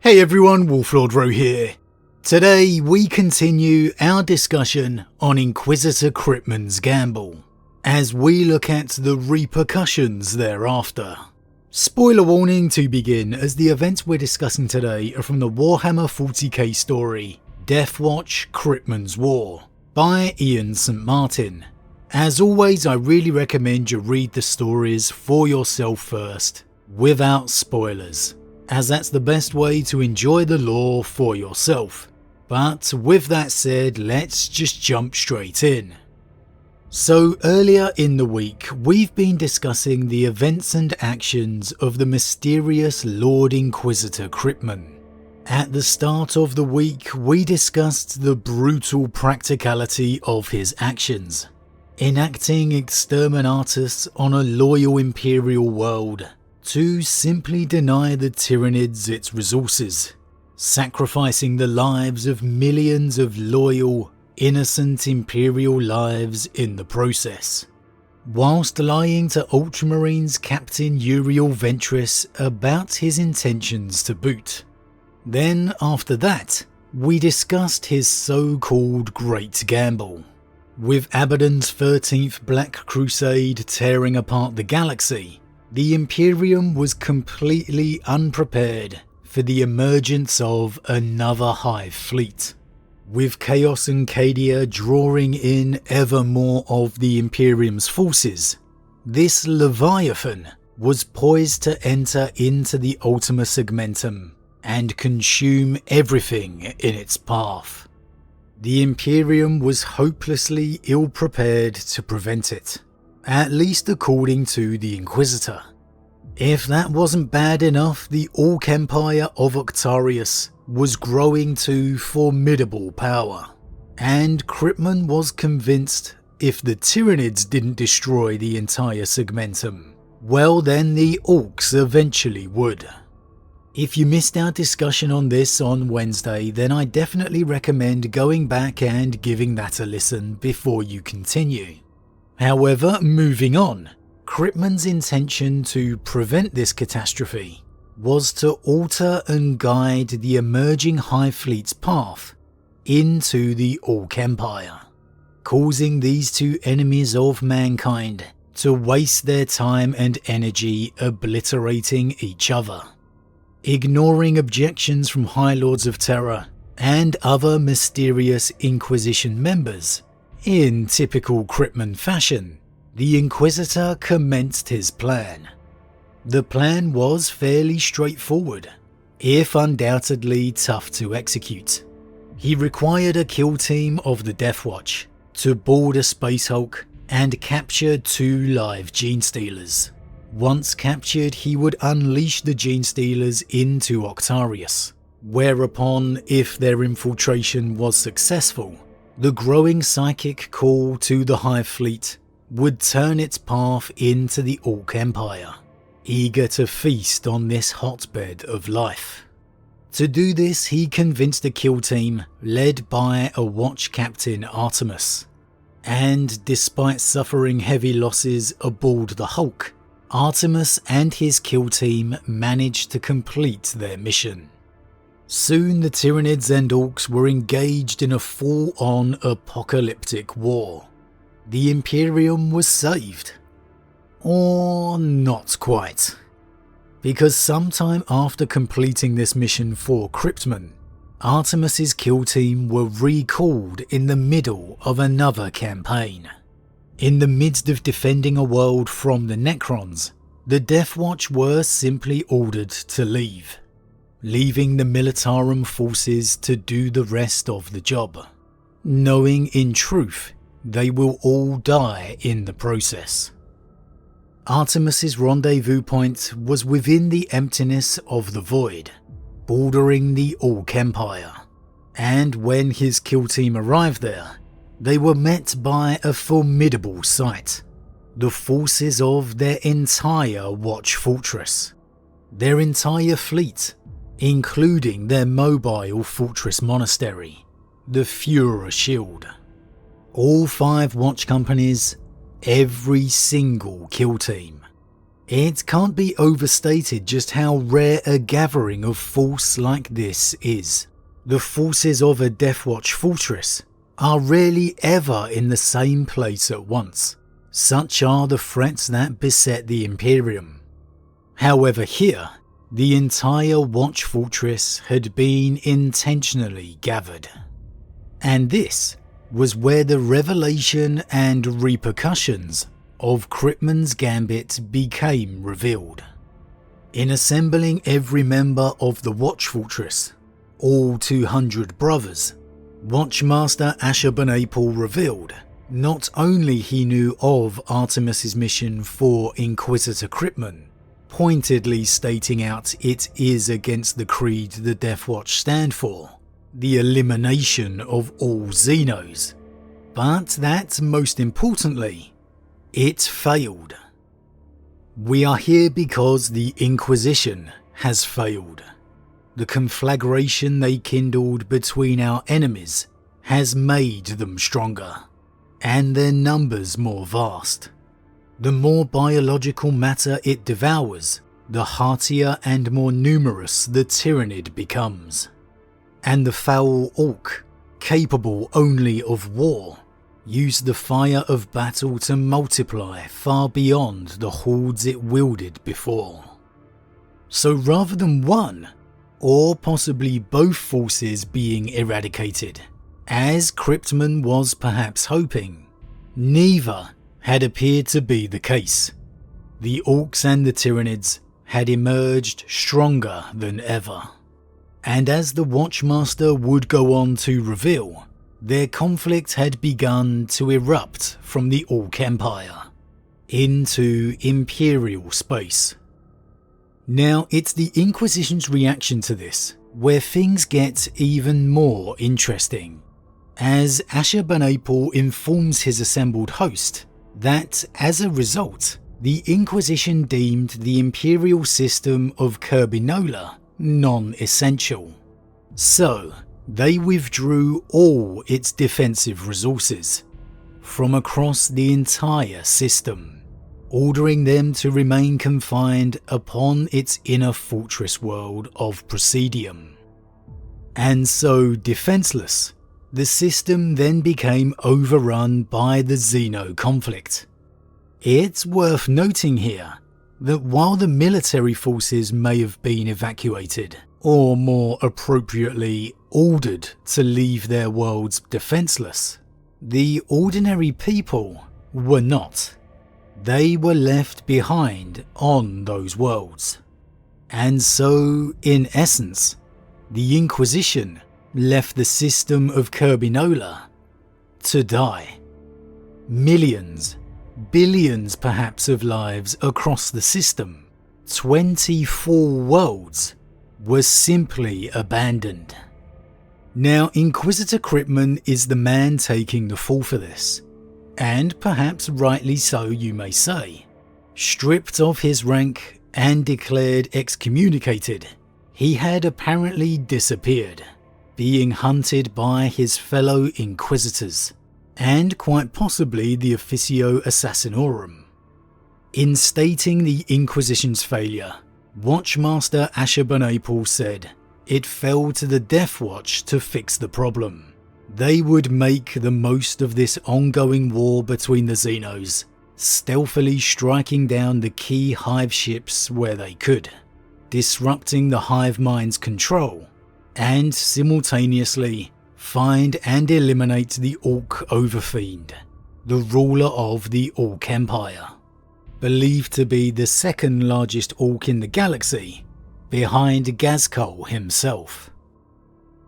Hey everyone, Wolf Lord Rho here. Today we continue our discussion on Inquisitor Kryptman's gamble, as we look at the repercussions thereafter. Spoiler warning to begin, as the events we're discussing today are from the Warhammer 40k story, Deathwatch Kryptman's War, by Ian St. Martin. As always, I really recommend you read the stories for yourself first, without spoilers, as that's the best way to enjoy the lore for yourself. But with that said, let's just jump straight in. So earlier in the week, we've been discussing the events and actions of the mysterious Lord Inquisitor Kryptman. At the start of the week, we discussed the brutal practicality of his actions, enacting exterminatus on a loyal Imperial world to simply deny the Tyranids its resources, sacrificing the lives of millions of loyal, innocent Imperial lives in the process, whilst lying to Ultramarines Captain Uriel Ventress about his intentions to boot. Then after that, we discussed his so-called Great Gamble, with Abaddon's 13th Black Crusade tearing apart the galaxy. The Imperium was completely unprepared for the emergence of another Hive fleet, with Chaos and Cadia drawing in ever more of the Imperium's forces. This Leviathan was poised to enter into the Ultima Segmentum and consume everything in its path. The Imperium was hopelessly ill-prepared to prevent it, at least according to the Inquisitor. If that wasn't bad enough, the Orc Empire of Octarius was growing to formidable power, and Kryptman was convinced if the Tyranids didn't destroy the entire Segmentum, well then the Orcs eventually would. If you missed our discussion on this on Wednesday, then I definitely recommend going back and giving that a listen before you continue. However, moving on, Kryptman's intention to prevent this catastrophe was to alter and guide the emerging Hive Fleet's path into the Orc Empire, causing these two enemies of mankind to waste their time and energy obliterating each other, ignoring objections from High Lords of Terror and other mysterious Inquisition members. In typical Kryptman fashion, the Inquisitor commenced his plan. The plan was fairly straightforward, if undoubtedly tough to execute. He required a kill team of the Deathwatch to board a Space Hulk and capture 2 live Genestealers. Once captured, he would unleash the Genestealers into Octarius, whereupon, if their infiltration was successful, the growing psychic call to the Hive Fleet would turn its path into the Orc Empire, eager to feast on this hotbed of life. To do this, he convinced a kill team led by a Watch Captain Artemis, and despite suffering heavy losses aboard the Hulk, Artemis and his kill team managed to complete their mission. Soon the Tyranids and Orcs were engaged in a full-on apocalyptic war. The Imperium was saved. Or not quite. Because sometime after completing this mission for Kryptman, Artemis's kill team were recalled in the middle of another campaign. In the midst of defending a world from the Necrons, the Deathwatch were simply ordered to leave, leaving the Militarum forces to do the rest of the job, knowing in truth they will all die in the process. Artemis's rendezvous point was within the emptiness of the void, bordering the Orc Empire, and when his kill team arrived there, they were met by a formidable sight: the forces of their entire Watch Fortress, their entire fleet, including their mobile fortress monastery, the Führer Shield. All 5 watch companies, every single kill team, It can't be overstated just how rare a gathering of force like this is. The forces of a Deathwatch fortress are rarely ever in the same place at once. Such are the threats that beset the Imperium. However, here, the entire Watch fortress had been intentionally gathered. And this was where the revelation and repercussions of Kryptman's gambit became revealed. In assembling every member of the Watch fortress, all 200 brothers, Watchmaster Ashurbanipal revealed not only he knew of Artemis's mission for Inquisitor Kryptman, pointedly stating out it is against the creed the Deathwatch stand for, the elimination of all Xenos, but that most importantly, it failed. We are here because the Inquisition has failed. The conflagration they kindled between our enemies has made them stronger, and their numbers more vast. The more biological matter it devours, the heartier and more numerous the tyrannid becomes. And the foul orc, capable only of war, used the fire of battle to multiply far beyond the hordes it wielded before. So rather than one, or possibly both forces being eradicated, as Kryptman was perhaps hoping, neither had appeared to be the case. The orcs and the tyrannids had emerged stronger than ever. And as the Watchmaster would go on to reveal, their conflict had begun to erupt from the Orc Empire into Imperial space. Now, it's the Inquisition's reaction to this where things get even more interesting, as Ashurbanipal informs his assembled host that, as a result, the Inquisition deemed the Imperial system of Kyrbinola non-essential. So, they withdrew all its defensive resources from across the entire system, ordering them to remain confined upon its inner fortress world of Presidium. And so defenseless, the system then became overrun by the Xeno conflict. It's worth noting here that while the military forces may have been evacuated, or more appropriately ordered to leave their worlds defenseless, the ordinary people were not. They were left behind on those worlds. And so, in essence, the Inquisition left the system of Kyrbinola to die. Millions, billions perhaps of lives across the system, 24 worlds, were simply abandoned. Now, Inquisitor Kryptman is the man taking the fall for this, and perhaps rightly so, you may say. Stripped of his rank and declared excommunicated, he had apparently disappeared, being hunted by his fellow Inquisitors, and quite possibly the Officio Assassinorum. In stating the Inquisition's failure, Watchmaster Ashurbanipal said it fell to the Deathwatch to fix the problem. They would make the most of this ongoing war between the Xenos, stealthily striking down the key hive ships where they could, disrupting the hive mind's control, and simultaneously find and eliminate the Orc Overfiend, the ruler of the Orc Empire, believed to be the second largest Orc in the galaxy, behind Gazkul himself.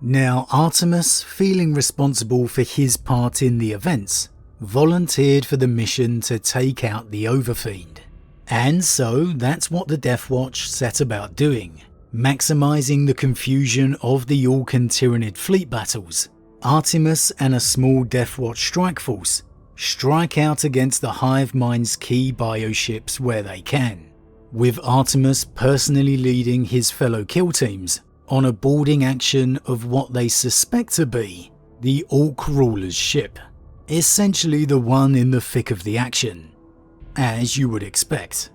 Now, Artemis, feeling responsible for his part in the events, volunteered for the mission to take out the Overfiend. And so that's what the Deathwatch set about doing, maximising the confusion of the Orc and Tyrannid fleet battles. Artemis and a small Deathwatch strike force strike out against the hive mind's key bioships where they can, with Artemis personally leading his fellow kill teams on a boarding action of what they suspect to be the Orc ruler's ship, essentially the one in the thick of the action, as you would expect.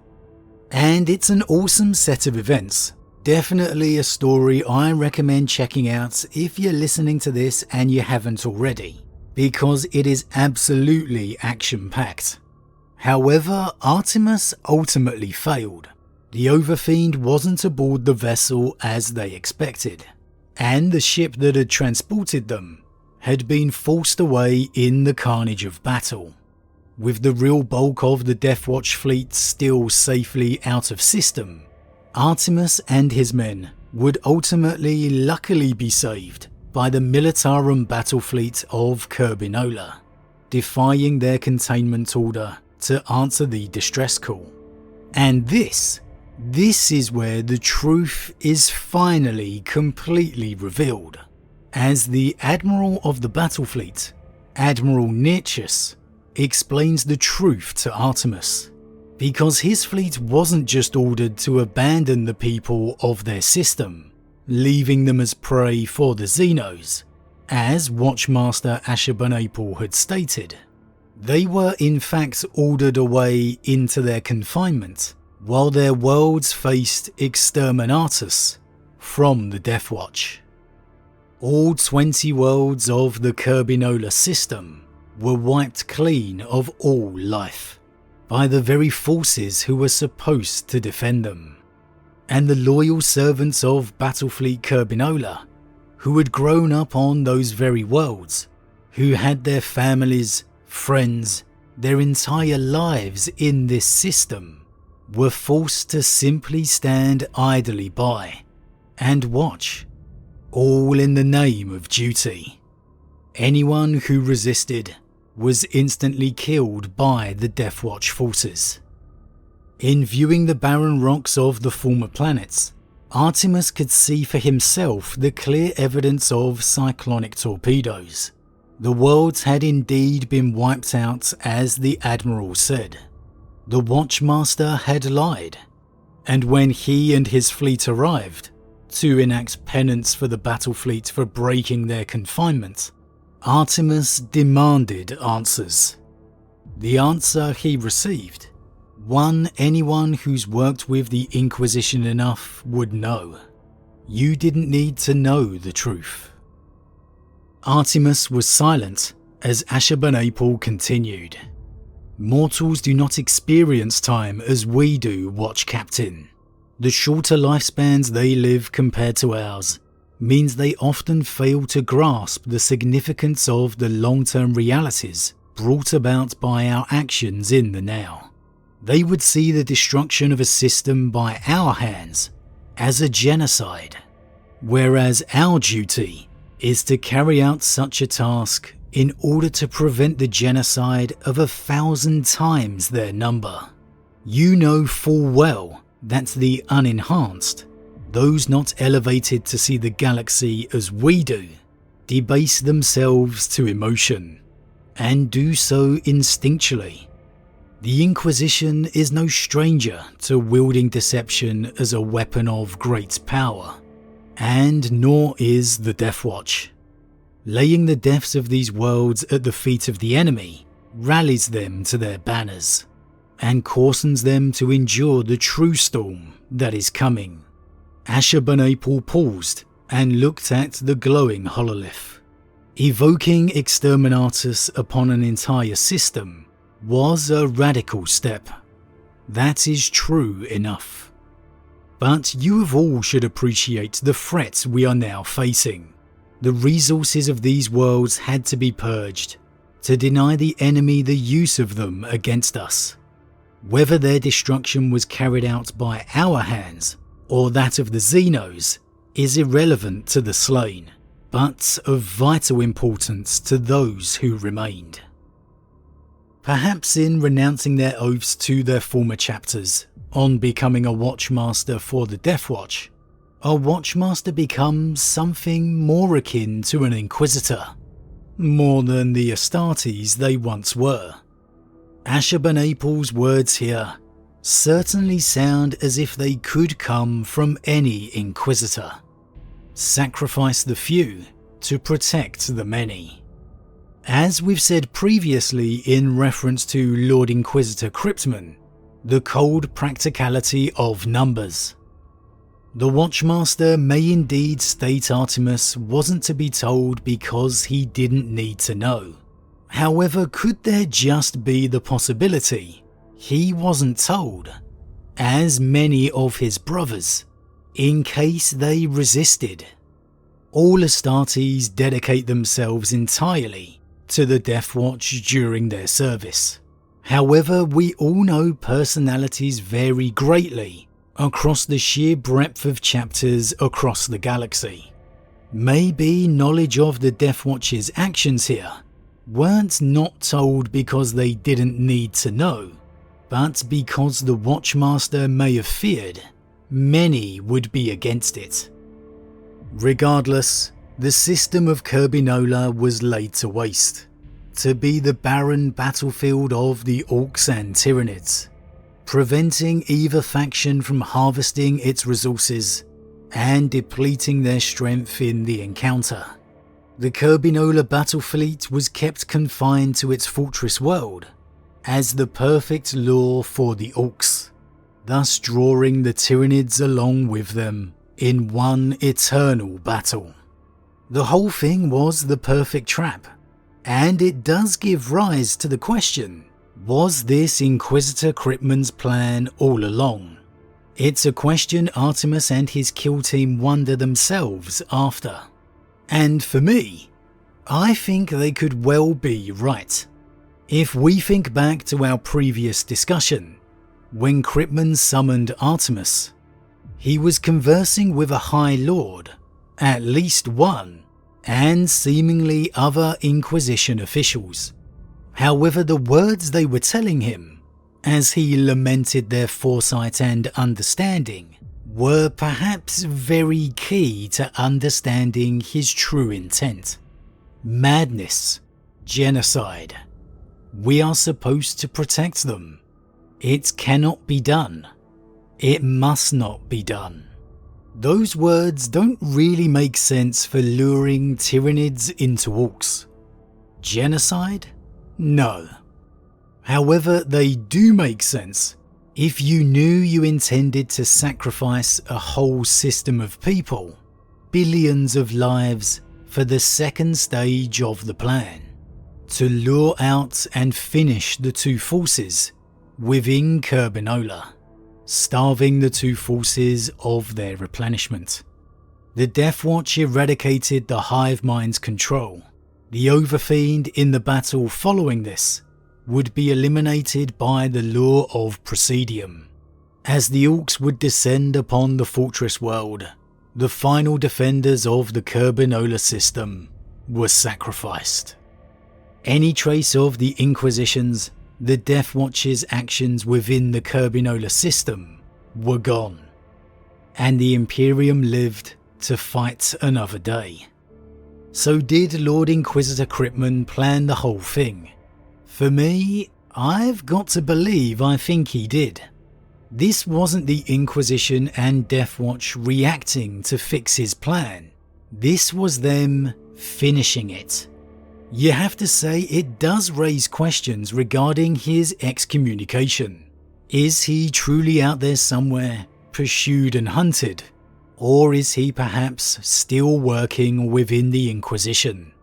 And it's an awesome set of events. Definitely a story I recommend checking out if you're listening to this and you haven't already, because it is absolutely action-packed. However, Artemis ultimately failed. The Overfiend wasn't aboard the vessel as they expected, and the ship that had transported them had been forced away in the carnage of battle. With the real bulk of the Deathwatch fleet still safely out of system, Artemis and his men would ultimately luckily be saved by the Militarum battle fleet of Kryptman, defying their containment order to answer the distress call. And this is where the truth is finally completely revealed, as the Admiral of the battle fleet, Admiral Nearchus, explains the truth to Artemis, because his fleet wasn't just ordered to abandon the people of their system, leaving them as prey for the Xenos, as Watchmaster Ashurbanipal had stated. They were in fact ordered away into their confinement, while their worlds faced exterminatus from the Deathwatch. All 20 worlds of the Kryptman system were wiped clean of all life by the very forces who were supposed to defend them. And the loyal servants of Battlefleet Kryptman, who had grown up on those very worlds, who had their families, friends, their entire lives in this system, were forced to simply stand idly by and watch, all in the name of duty. Anyone who resisted was instantly killed by the Deathwatch forces. In viewing the barren rocks of the former planets, Artemis could see for himself the clear evidence of cyclonic torpedoes. The worlds had indeed been wiped out, as the Admiral said. The Watchmaster had lied, and when he and his fleet arrived to enact penance for the battle fleet for breaking their confinement, Artemis demanded answers. The answer he received, one anyone who's worked with the Inquisition enough would know. You didn't need to know the truth. Artemis was silent as Ashurbanipal continued. Mortals do not experience time as we do, Watch Captain. The shorter lifespans they live compared to ours means they often fail to grasp the significance of the long-term realities brought about by our actions in the now. They would see the destruction of a system by our hands as a genocide, whereas our duty is to carry out such a task in order to prevent the genocide of 1,000 times their number. You know full well that the unenhanced, those not elevated to see the galaxy as we do, debase themselves to emotion, and do so instinctually. The Inquisition is no stranger to wielding deception as a weapon of great power, and nor is the Deathwatch. Laying the deaths of these worlds at the feet of the enemy rallies them to their banners, and cautions them to endure the true storm that is coming. Ashurbanipal paused and looked at the glowing hololith. Evoking exterminatus upon an entire system was a radical step. That is true enough. But you of all should appreciate the threat we are now facing. The resources of these worlds had to be purged to deny the enemy the use of them against us. Whether their destruction was carried out by our hands or that of the Xenos is irrelevant to the slain, but of vital importance to those who remained. Perhaps in renouncing their oaths to their former chapters on becoming a Watchmaster for the Deathwatch, a Watchmaster becomes something more akin to an Inquisitor, more than the Astartes they once were. Ashurbanipal's words here certainly sound as if they could come from any Inquisitor. Sacrifice the few to protect the many. As we've said previously in reference to Lord Inquisitor Kryptman, the cold practicality of numbers. The Watchmaster may indeed state Artemis wasn't to be told because he didn't need to know. However, could there just be the possibility he wasn't told, as many of his brothers, in case they resisted? All Astartes dedicate themselves entirely to the Deathwatch during their service. However, we all know personalities vary greatly across the sheer breadth of chapters across the galaxy. Maybe knowledge of the Deathwatch's actions here weren't not told because they didn't need to know, but because the Watchmaster may have feared many would be against it. Regardless, the system of Kyrbinola was laid to waste, to be the barren battlefield of the Orcs and Tyranids, preventing either faction from harvesting its resources and depleting their strength in the encounter. The Kyrbinola battle fleet was kept confined to its fortress world as the perfect lure for the Orcs, thus drawing the Tyranids along with them in one eternal battle. The whole thing was the perfect trap, and it does give rise to the question, was this Inquisitor Kryptman's plan all along? It's a question Artemis and his kill team wonder themselves after. And for me, I think they could well be right. If we think back to our previous discussion, when Kryptman summoned Artemis, he was conversing with a High Lord, at least one, and seemingly other Inquisition officials. However, the words they were telling him, as he lamented their foresight and understanding, were perhaps very key to understanding his true intent. Madness, genocide. We are supposed to protect them. It cannot be done. It must not be done. Those words don't really make sense for luring Tyranids into Orcs. Genocide? No. However, they do make sense if you knew you intended to sacrifice a whole system of people, billions of lives, for the second stage of the plan, to lure out and finish the two forces within Kyrbinola, starving the two forces of their replenishment. The Deathwatch eradicated the hive mind's control. The Overfiend in the battle following this would be eliminated by the law of Presidium. As the Orcs would descend upon the fortress world, the final defenders of the Kyrbinola system were sacrificed. Any trace of the Inquisition'S, the Deathwatch's actions within the Kyrbinola system, were gone, and the Imperium lived to fight another day. So did Lord Inquisitor Kryptman plan the whole thing? For me, I've got to believe I think he did. This wasn't the Inquisition and Deathwatch reacting to fix his plan. This was them finishing it. You have to say it does raise questions regarding his excommunication. Is he truly out there somewhere, pursued and hunted? Or is he perhaps still working within the Inquisition?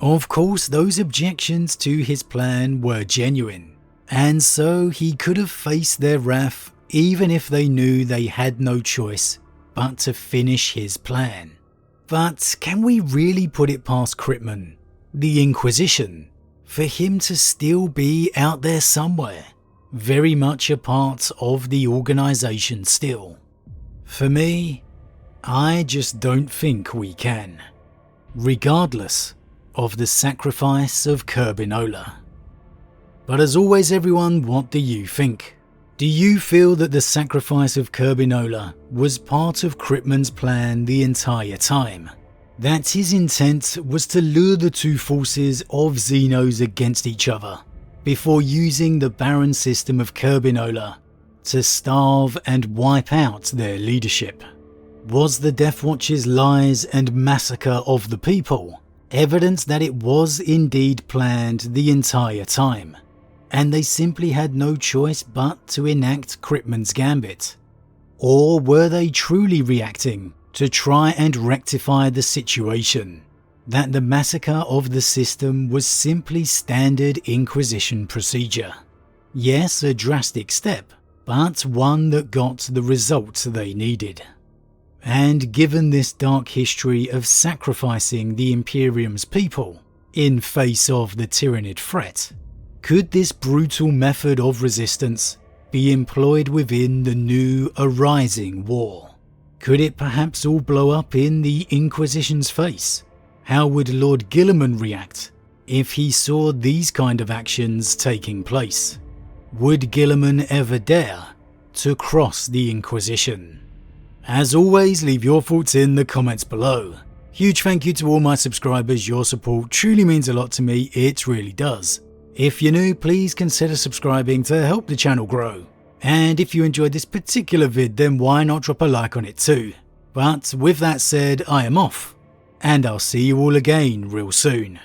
Of course, those objections to his plan were genuine, and so he could have faced their wrath even if they knew they had no choice but to finish his plan. But can we really put it past Kryptman, the Inquisition, for him to still be out there somewhere, very much a part of the organisation still? For me, I just don't think we can, regardless of the sacrifice of Kyrbinola. But as always everyone, what do you think? Do you feel that the sacrifice of Kyrbinola was part of Kryptman's plan the entire time? That his intent was to lure the two forces of Xenos against each other, before using the barren system of Kyrbinola to starve and wipe out their leadership? Was the Deathwatch's lies and massacre of the people evidence that it was indeed planned the entire time, and they simply had no choice but to enact Kryptman's gambit? Or were they truly reacting to try and rectify the situation? That the massacre of the system was simply standard Inquisition procedure. Yes, a drastic step, but one that got the results they needed. And given this dark history of sacrificing the Imperium's people in face of the Tyranid threat, could this brutal method of resistance be employed within the new arising war? Could it perhaps all blow up in the Inquisition's face? How would Lord Guilliman react if he saw these kind of actions taking place? Would Guilliman ever dare to cross the Inquisition? As always, leave your thoughts in the comments below. Huge thank you to all my subscribers, your support truly means a lot to me, it really does. If you're new, please consider subscribing to help the channel grow. And if you enjoyed this particular vid, then why not drop a like on it too. But with that said, I am off, and I'll see you all again real soon.